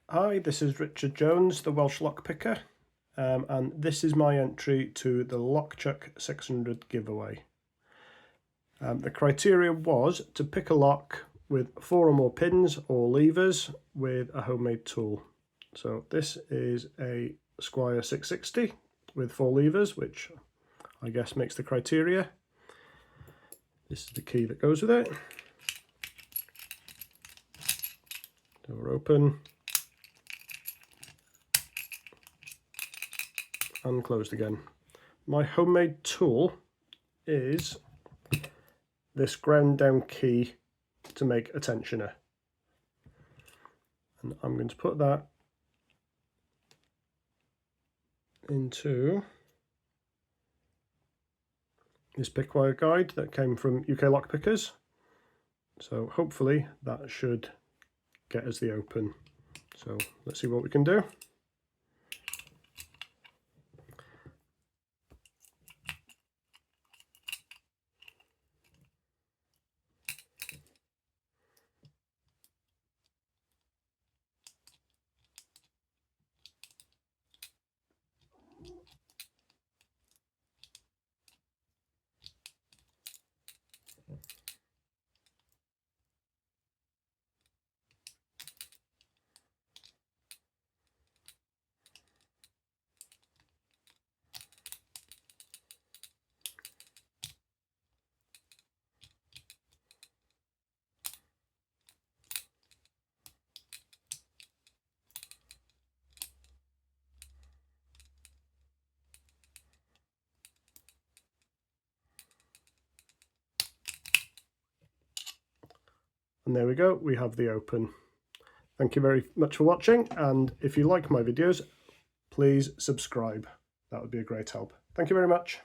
Hi, this is Richard Jones, the Welsh lockpicker, and this is my entry to the LockChuck 600 giveaway. The criteria was to pick a lock with 4 or more pins or levers with a homemade tool. So this is a Squire 660 with 4 levers, which I guess makes the criteria. This is the key that goes with it. Door open. And closed again. My homemade tool is this ground down key to make a tensioner, and I'm going to put that into this pickwire guide that came from UK Lockpickers, so hopefully that should get us the open. So let's see what we can do. And there we go, we have the open. Thank you very much for watching, and if you like my videos, please subscribe. That would be a great help. Thank you very much.